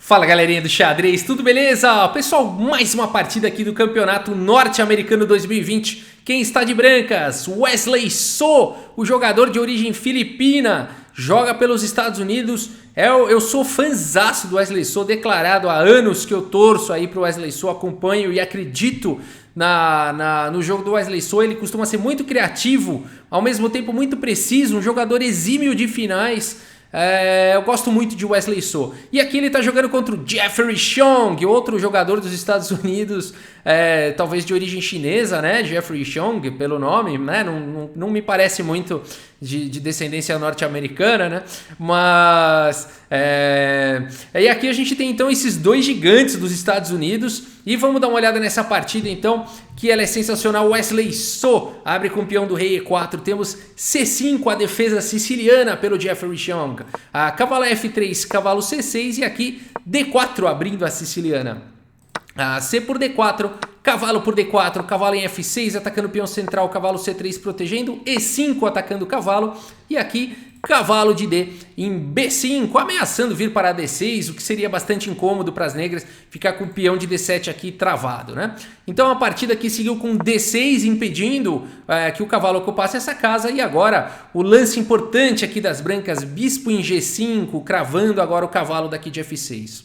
Fala galerinha do xadrez, tudo beleza? Pessoal, mais uma partida aqui do Campeonato Norte-Americano 2020. Quem está de brancas? Wesley So, o jogador de origem filipina, joga pelos Estados Unidos. Eu sou fãzaço do Wesley So, declarado há anos que eu torço aí pro Wesley So, acompanho e acredito no jogo do Wesley So. Ele costuma ser muito criativo, ao mesmo tempo muito preciso, um jogador exímio de finais. Eu gosto muito de Wesley So. E aqui ele está jogando contra o Jeffrey Xiong, outro jogador dos Estados Unidos, talvez de origem chinesa, né? Jeffrey Xiong, pelo nome, né? Não me parece muito de descendência norte-americana, né? Mas... E aqui a gente tem então esses dois gigantes dos Estados Unidos. E vamos dar uma olhada nessa partida então, que ela é sensacional. Wesley So abre com o peão do rei E4. Temos C5, a defesa siciliana pelo Jeffrey Xiong. A cavalo F3, cavalo C6 e aqui D4 abrindo a siciliana. A C por D4, cavalo por D4, cavalo em F6 atacando o peão central, cavalo C3 protegendo, E5 atacando o cavalo e aqui cavalo de D em B5, ameaçando vir para D6, o que seria bastante incômodo para as negras ficar com o peão de D7 aqui travado, né? Então a partida aqui seguiu com D6 impedindo que o cavalo ocupasse essa casa e agora o lance importante aqui das brancas, bispo em G5, cravando agora o cavalo daqui de F6.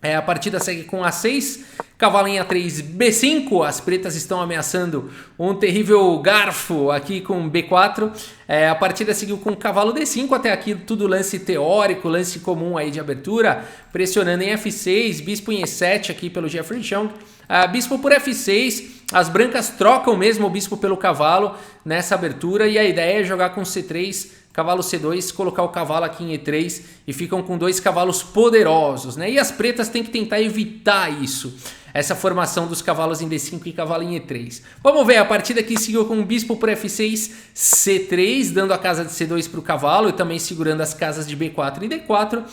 A partida segue com A6, cavalo em A3, B5, as pretas estão ameaçando um terrível garfo aqui com B4, a partida seguiu com cavalo D5, até aqui tudo lance teórico, lance comum aí de abertura, pressionando em F6, bispo em E7 aqui pelo Jeffrey Xiong, bispo por F6, as brancas trocam mesmo o bispo pelo cavalo nessa abertura e a ideia é jogar com C3, cavalo C2, colocar o cavalo aqui em E3 e ficam com dois cavalos poderosos, né? E as pretas têm que tentar evitar isso, essa formação dos cavalos em D5 e cavalo em E3. Vamos ver, a partida aqui seguiu com bispo por F6, C3, dando a casa de C2 para o cavalo e também segurando as casas de B4 e D4.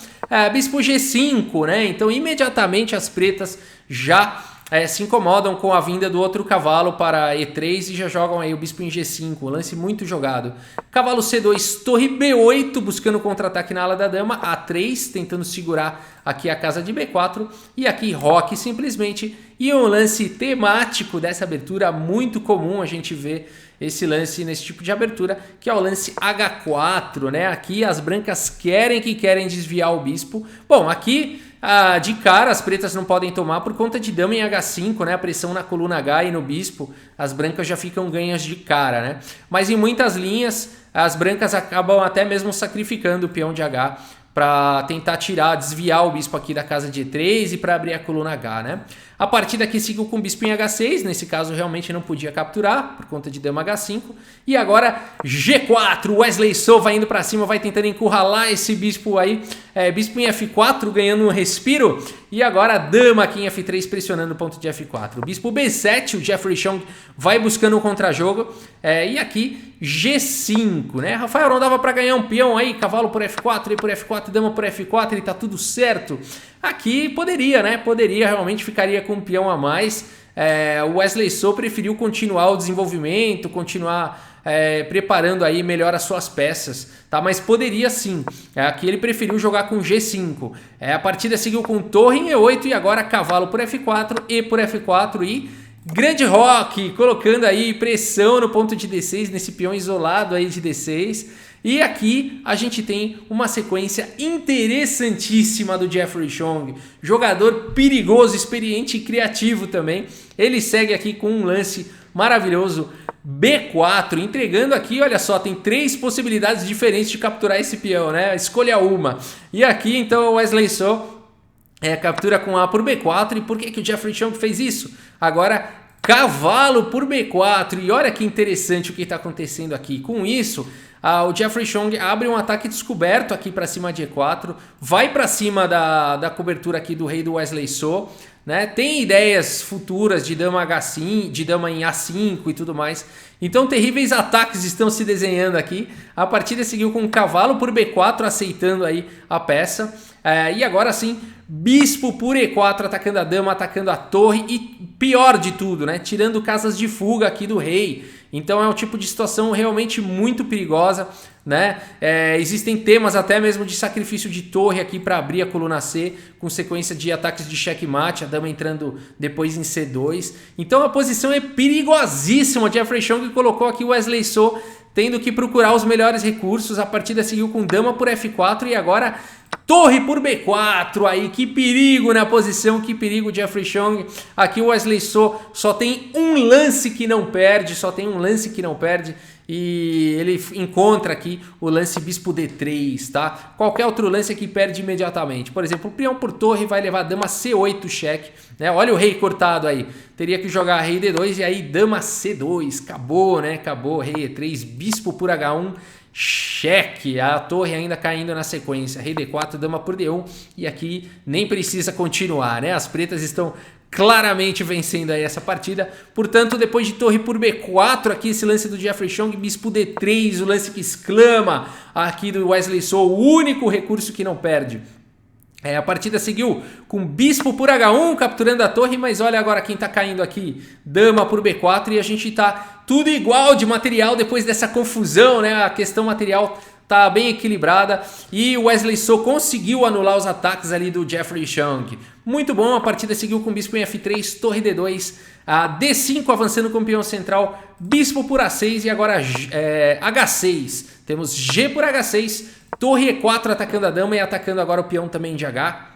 Bispo G5, né? Então imediatamente as pretas já se incomodam com a vinda do outro cavalo para E3 e já jogam aí o bispo em G5, um lance muito jogado. Cavalo C2, torre B8, buscando contra-ataque na ala da dama, A3, tentando segurar aqui a casa de B4, e aqui roque simplesmente, e um lance temático dessa abertura, muito comum a gente ver esse lance nesse tipo de abertura, que é o lance H4, né? Aqui as brancas querem desviar o bispo. Bom, aqui de cara as pretas não podem tomar por conta de dama em H5, né? A pressão na coluna H e no bispo, as brancas já ficam ganhas de cara, né? Mas em muitas linhas as brancas acabam até mesmo sacrificando o peão de H para tentar desviar o bispo aqui da casa de E3 e para abrir a coluna H, né? A partida aqui seguiu com o bispo em H6, nesse caso realmente não podia capturar, por conta de dama H5. E agora G4, Wesley So vai indo para cima, vai tentando encurralar esse bispo aí. Bispo em F4 ganhando um respiro. E agora a dama aqui em F3 pressionando o ponto de F4. Bispo B7, o Jeffrey Xiong vai buscando um contrajogo. E aqui G5, né? Rafael, não dava para ganhar um peão aí, cavalo por F4, rei por F4, dama por F4 e tá tudo certo. Aqui poderia, né? Poderia, realmente ficaria com um peão a mais. O Wesley So preferiu continuar o desenvolvimento, continuar preparando aí melhor as suas peças, tá? Mas poderia sim. Aqui ele preferiu jogar com G5. A partida seguiu com torre em E8 e agora cavalo por F4, E por F4 e grande roque, colocando aí pressão no ponto de D6, nesse peão isolado aí de D6. E aqui a gente tem uma sequência interessantíssima do Jeffrey Xiong, jogador perigoso, experiente e criativo também. Ele segue aqui com um lance maravilhoso, B4, entregando aqui, olha só, tem 3 possibilidades diferentes de capturar esse peão, né? Escolha uma. E aqui então o Wesley So captura com A por B4. E por que o Jeffrey Xiong fez isso? Agora cavalo por B4. E olha que interessante o que está acontecendo aqui. Com isso, o Jeffrey Xiong abre um ataque descoberto aqui para cima de E4, vai para cima da cobertura aqui do rei do Wesley So, né? Tem ideias futuras de dama H5, de dama em A5 e tudo mais. Então terríveis ataques estão se desenhando aqui. A partida seguiu com cavalo por B4, aceitando aí a peça. E agora sim, bispo por E4, atacando a dama, atacando a torre e pior de tudo, né? Tirando casas de fuga aqui do rei. Então é um tipo de situação realmente muito perigosa, né? Existem temas até mesmo de sacrifício de torre aqui para abrir a coluna C, com sequência de ataques de checkmate, a dama entrando depois em C2. Então a posição é perigosíssima. O Jeffrey Chong colocou aqui o Wesley So tendo que procurar os melhores recursos. A partida seguiu com dama por F4 e agora torre por B4, aí que perigo na posição, que perigo Jeffrey Chong. Aqui o Wesley So só tem um lance que não perde, e ele encontra aqui o lance bispo D3, tá? Qualquer outro lance aqui perde imediatamente. Por exemplo, o peão por torre vai levar dama C8 cheque, né? Olha o rei cortado aí. Teria que jogar rei D2 e aí dama C2. Acabou, né? Acabou, rei E3, bispo por H1. Cheque, a torre ainda caindo na sequência, rei D4, dama por D1 e aqui nem precisa continuar, né? As pretas estão claramente vencendo aí essa partida, portanto depois de torre por B4 aqui esse lance do Jeffrey Chong, bispo D3, o lance que exclama aqui do Wesley So, o único recurso que não perde. A partida seguiu com bispo por H1 capturando a torre, mas olha agora quem tá caindo aqui, dama por B4 e a gente tá tudo igual de material depois dessa confusão, né? A questão material tá bem equilibrada e o Wesley So conseguiu anular os ataques ali do Jeffrey Chong. Muito bom, a partida seguiu com bispo em F3, torre D2, a D5 avançando com o peão central, bispo por A6 e agora H6. Temos G por H6, torre E4 atacando a dama e atacando agora o peão também de H.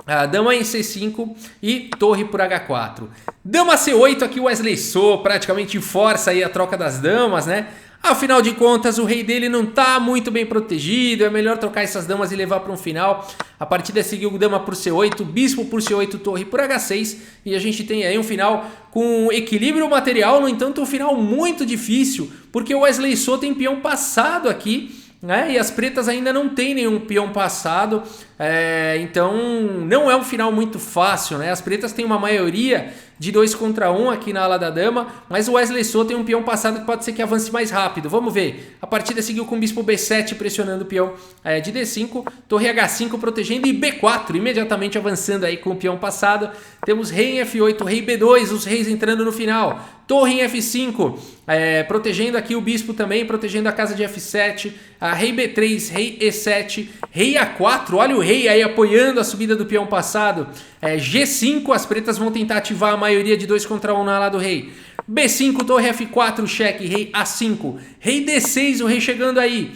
A dama em C5 e torre por H4. Dama C8, aqui o Wesley So praticamente força aí a troca das damas, né? Afinal de contas, o rei dele não tá muito bem protegido, é melhor trocar essas damas e levar para um final. A partida seguiu dama por C8, bispo por C8, torre por H6 e a gente tem aí um final com equilíbrio material, no entanto um final muito difícil, porque o Wesley So tem peão passado aqui, né? E as pretas ainda não tem nenhum peão passado, então não é um final muito fácil, né? As pretas têm uma maioria de 2 contra 1 aqui na ala da dama, mas o Wesley So tem um peão passado que pode ser que avance mais rápido. Vamos ver. A partida seguiu com o bispo B7 pressionando o peão de D5, torre H5 protegendo e B4 imediatamente avançando aí com o peão passado. Temos rei em F8, rei B2, os reis entrando no final. Torre em F5, protegendo aqui o bispo também, protegendo a casa de F7, rei B3, rei E7, rei A4, olha o rei aí apoiando a subida do peão passado, G5, as pretas vão tentar ativar a maioria de 2 contra 1 na ala do rei, B5, torre F4, cheque, rei A5, rei D6, o rei chegando aí,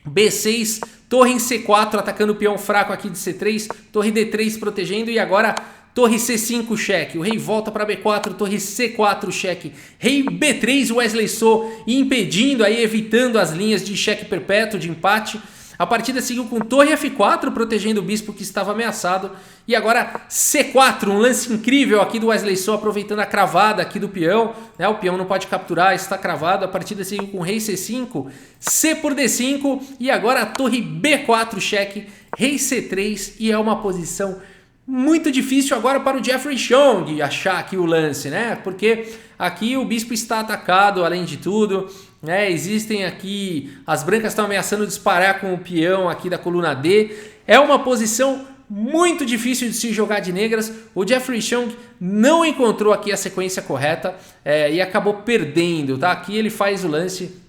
B6, torre em C4, atacando o peão fraco aqui de C3, torre D3 protegendo e agora torre C5, cheque, o rei volta para B4, torre C4, cheque, rei B3, Wesley So impedindo aí, evitando as linhas de cheque perpétuo, de empate. A partida seguiu com torre F4, protegendo o bispo que estava ameaçado. E agora C4, um lance incrível aqui do Wesley So, aproveitando a cravada aqui do peão, né? O peão não pode capturar, está cravado. A partida seguiu com rei C5, C por D5 e agora a torre B4, cheque, rei C3 e é uma posição muito difícil agora para o Jeffrey Chong achar aqui o lance, né? Porque aqui o bispo está atacado, além de tudo, né? Existem aqui, as brancas estão ameaçando disparar com o peão aqui da coluna D. É uma posição muito difícil de se jogar de negras. O Jeffrey Chong não encontrou aqui a sequência correta e acabou perdendo, tá? Aqui ele faz o lance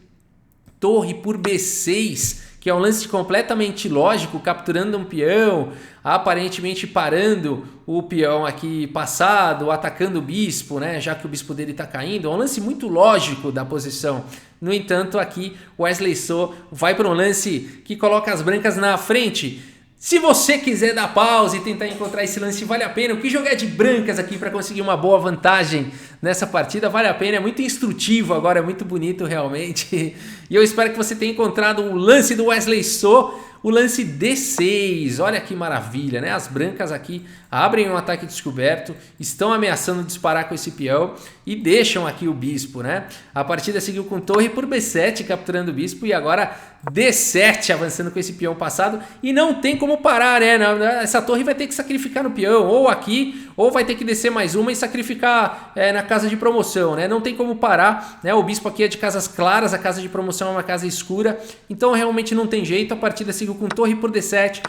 torre por B6, que é um lance completamente lógico, capturando um peão, aparentemente parando o peão aqui passado, atacando o bispo, né? Já que o bispo dele está caindo. É um lance muito lógico da posição. No entanto, aqui o Wesley So vai para um lance que coloca as brancas na frente. Se você quiser dar pausa e tentar encontrar esse lance, vale a pena. O que jogar de brancas aqui para conseguir uma boa vantagem nessa partida vale a pena. É muito instrutivo agora, é muito bonito realmente. E eu espero que você tenha encontrado o lance do Wesley So, o lance D6. Olha que maravilha, né? As brancas aqui abrem um ataque descoberto, estão ameaçando disparar com esse peão e deixam aqui o bispo, né? A partida seguiu com torre por B7, capturando o bispo, e agora D7 avançando com esse peão passado, e não tem como parar, né? Essa torre vai ter que sacrificar no peão, ou aqui, ou vai ter que descer mais uma e sacrificar na casa de promoção, né? Não tem como parar, né? O bispo aqui é de casas claras, a casa de promoção é uma casa escura, então realmente não tem jeito. A partida seguiu com torre por D7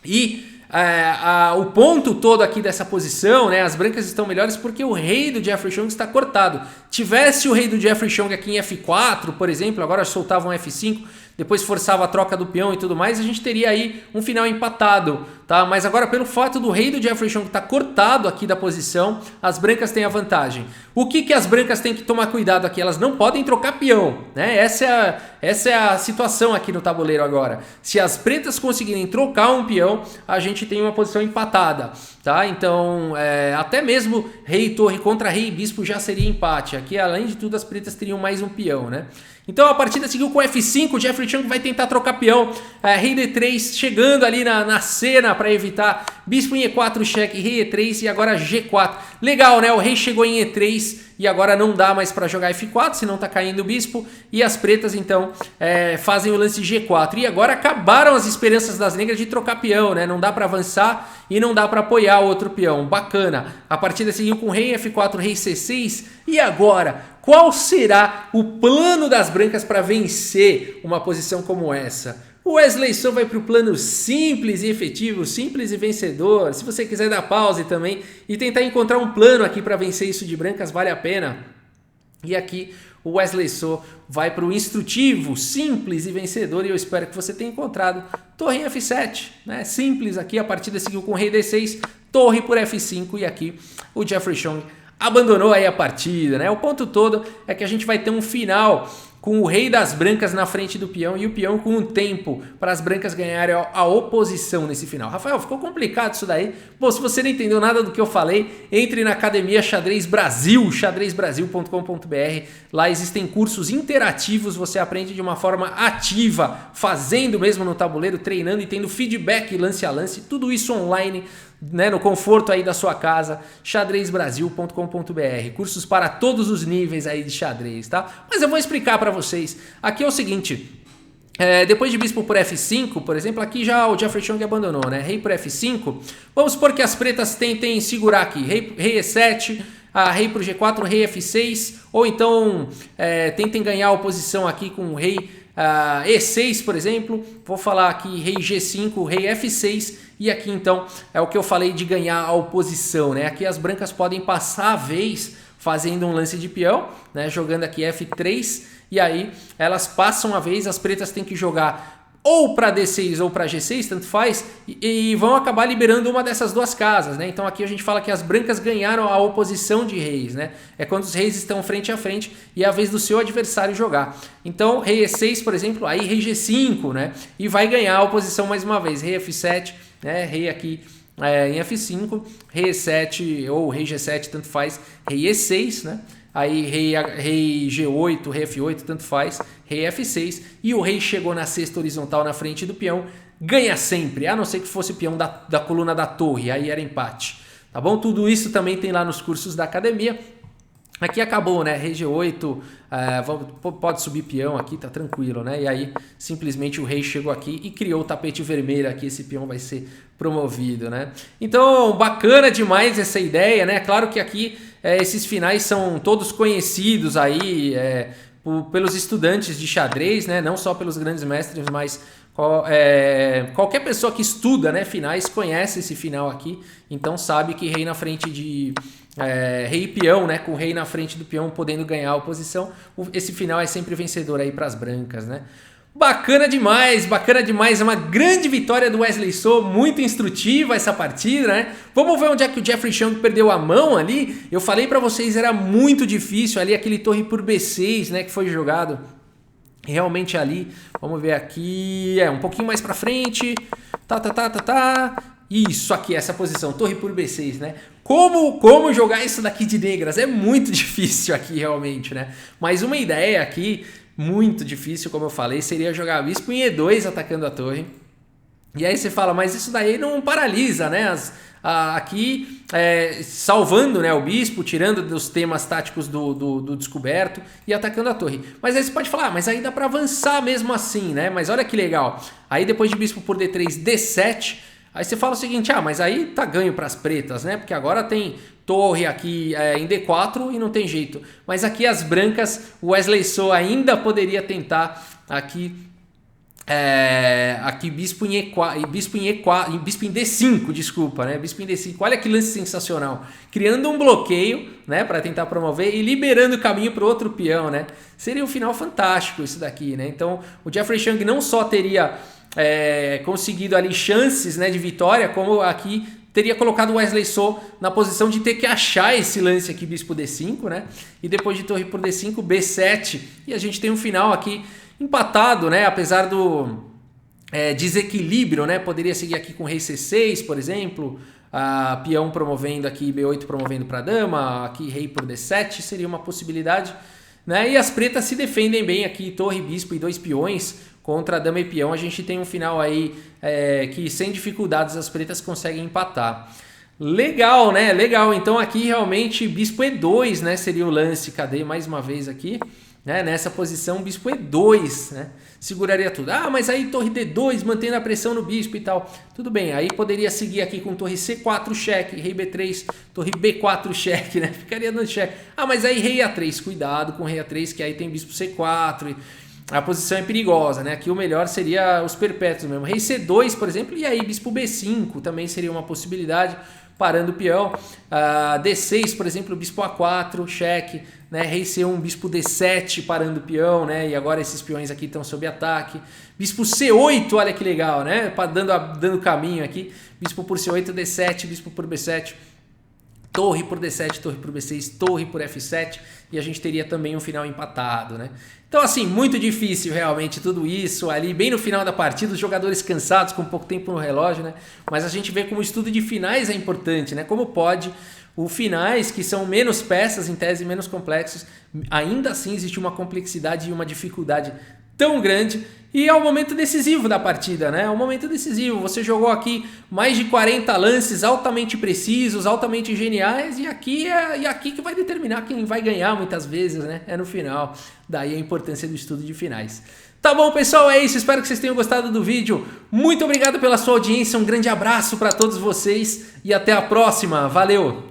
e O ponto todo aqui dessa posição, né, as brancas estão melhores porque o rei do Jeffrey Chong está cortado. Tivesse o rei do Jeffrey Chong aqui em F4, por exemplo, agora soltava um F5, depois forçava a troca do peão e tudo mais, a gente teria aí um final empatado, tá? Mas agora, pelo fato do rei do Jeffrey Chong estar cortado aqui da posição, as brancas têm a vantagem. O que as brancas têm que tomar cuidado aqui? Elas não podem trocar peão, né? Essa é a situação aqui no tabuleiro agora. Se as pretas conseguirem trocar um peão, a gente tem uma posição empatada, tá? Então, até mesmo rei e torre contra rei e bispo já seria empate. Aqui, além de tudo, as pretas teriam mais um peão, né? Então a partida seguiu com F5, o Jeffrey Chong vai tentar trocar peão, rei D3 chegando ali na cena para evitar bispo em E4, cheque, rei E3 e agora G4. Legal, né? O rei chegou em E3 e agora não dá mais para jogar F4, senão tá caindo o bispo. E as pretas então fazem o lance G4. E agora acabaram as esperanças das negras de trocar peão, né? Não dá para avançar e não dá para apoiar o outro peão. Bacana. A partida seguiu com rei F4, rei C6 e agora... qual será o plano das brancas para vencer uma posição como essa? O Wesley So vai para o plano simples e efetivo, simples e vencedor. Se você quiser dar pause também e tentar encontrar um plano aqui para vencer isso de brancas, vale a pena. E aqui o Wesley So vai para o instrutivo, simples e vencedor. E eu espero que você tenha encontrado torre em F7. Né? Simples aqui, a partida seguiu com rei D6, torre por F5 e aqui o Jeffrey Chong abandonou aí a partida, né? O ponto todo é que a gente vai ter um final com o rei das brancas na frente do peão e o peão com um tempo para as brancas ganharem a oposição nesse final. Rafael, ficou complicado isso daí? Bom, se você não entendeu nada do que eu falei, entre na Academia Xadrez Brasil, xadrezbrasil.com.br. Lá existem cursos interativos, você aprende de uma forma ativa, fazendo mesmo no tabuleiro, treinando e tendo feedback lance a lance, tudo isso online, né, no conforto aí da sua casa, xadrezbrasil.com.br. Cursos para todos os níveis aí de xadrez, tá? Mas eu vou explicar para vocês. Aqui é o seguinte, depois de bispo por F5, por exemplo, aqui já o Jeffrey Chong abandonou, né? Rei por F5. Vamos supor que as pretas tentem segurar aqui. Rei E7, rei por G4, rei F6. Ou então tentem ganhar a oposição aqui com o rei E6, por exemplo. Vou falar aqui rei G5, rei F6. E aqui então é o que eu falei de ganhar a oposição, né? Aqui as brancas podem passar a vez fazendo um lance de peão, né? Jogando aqui F3 e aí elas passam a vez, as pretas têm que jogar ou para D6 ou para G6, tanto faz, e vão acabar liberando uma dessas duas casas, né? Então aqui a gente fala que as brancas ganharam a oposição de reis, né? É quando os reis estão frente a frente e é a vez do seu adversário jogar. Então rei E6, por exemplo, aí rei G5, né? E vai ganhar a oposição mais uma vez, rei F7, né? Rei aqui em F5, rei E7 ou rei G7, tanto faz, rei E6, né? Aí rei G8, rei F8, tanto faz, rei F6 e o rei chegou na cesta horizontal na frente do peão, ganha sempre, a não ser que fosse peão da coluna da torre, aí era empate, tá bom? Tudo isso também tem lá nos cursos da academia. Aqui acabou, né? Rei G8, pode subir peão aqui, tá tranquilo, né? E aí, simplesmente o rei chegou aqui e criou o tapete vermelho aqui, esse peão vai ser promovido, né? Então, bacana demais essa ideia, né? Claro que aqui esses finais são todos conhecidos aí pelos estudantes de xadrez, né? Não só pelos grandes mestres, mas qualquer pessoa que estuda, né, finais conhece esse final aqui, então sabe que rei na frente de rei e peão, né, com o rei na frente do peão podendo ganhar a oposição, esse final é sempre vencedor aí para as brancas, né? Bacana demais, é uma grande vitória do Wesley So, muito instrutiva essa partida, né? Vamos ver onde é que o Jeffrey Chong perdeu a mão ali. Eu falei para vocês, era muito difícil ali, aquele torre por B6, né, que foi jogado realmente ali. Vamos ver aqui, um pouquinho mais para frente, isso aqui, essa posição, torre por B6, né? Como jogar isso daqui de negras? É muito difícil aqui realmente, né? Mas uma ideia aqui, muito difícil, como eu falei, seria jogar bispo em E2 atacando a torre. E aí você fala, mas isso daí não paralisa, né? Aqui, salvando, né, o bispo, tirando dos temas táticos do descoberto e atacando a torre. Mas aí você pode falar, mas aí dá para avançar mesmo assim, né? Mas olha que legal. Aí depois de bispo por D3, D7... aí você fala o seguinte, mas aí tá ganho para as pretas, né? Porque agora tem torre aqui em D4 e não tem jeito. Mas aqui as brancas, o Wesley So ainda poderia tentar aqui Aqui bispo em E4, bispo em E4, bispo em D5, desculpa, né? Bispo em D5. Olha que lance sensacional. Criando um bloqueio, né, para tentar promover e liberando o caminho para o outro peão, né? Seria um final fantástico isso daqui, né? Então, o Jeffrey Chang não só teria conseguido ali chances, né, de vitória, como aqui teria colocado o Wesley So na posição de ter que achar esse lance aqui, bispo D5, né? E depois de torre por D5, B7, e a gente tem um final aqui empatado, né? Apesar do desequilíbrio, né? Poderia seguir aqui com rei C6, por exemplo. Peão promovendo aqui, B8 promovendo para dama. Aqui rei por D7 seria uma possibilidade, né? E as pretas se defendem bem aqui, torre, bispo e 2 peões contra dama e peão. A gente tem um final aí que sem dificuldades as pretas conseguem empatar. Legal, né? Legal. Então aqui realmente bispo E2, né? Seria o lance. Cadê mais uma vez aqui? Né? Nessa posição, bispo E2, né? Seguraria tudo. Mas aí torre D2, mantendo a pressão no bispo e tal. Tudo bem, aí poderia seguir aqui com torre C4, cheque, rei B3, torre B4, cheque, né? Ficaria dando cheque. Mas aí rei A3, cuidado com rei A3, que aí tem bispo C4 a posição é perigosa, né? Aqui o melhor seria os perpétuos mesmo. Rei C2, por exemplo, e aí bispo B5 também seria uma possibilidade, parando o peão. D6, por exemplo, bispo A4, cheque, né? Rei C1, bispo D7, parando o peão, né? E agora esses peões aqui estão sob ataque. Bispo C8, olha que legal, né? Dando caminho aqui. Bispo por C8, D7, bispo por B7. Torre por D7, torre por B6, torre por F7, e a gente teria também um final empatado, né? Então, assim, muito difícil realmente tudo isso ali, bem no final da partida, os jogadores cansados, com pouco tempo no relógio, né? Mas a gente vê como o estudo de finais é importante, né? Como pode os finais, que são menos peças, em tese menos complexos, ainda assim existe uma complexidade e uma dificuldade tão grande, e é o momento decisivo da partida, né? É o momento decisivo. Você jogou aqui mais de 40 lances altamente precisos, altamente geniais, e aqui que vai determinar quem vai ganhar muitas vezes, né? É no final. Daí a importância do estudo de finais. Tá bom, pessoal, é isso. Espero que vocês tenham gostado do vídeo. Muito obrigado pela sua audiência, um grande abraço para todos vocês e até a próxima. Valeu!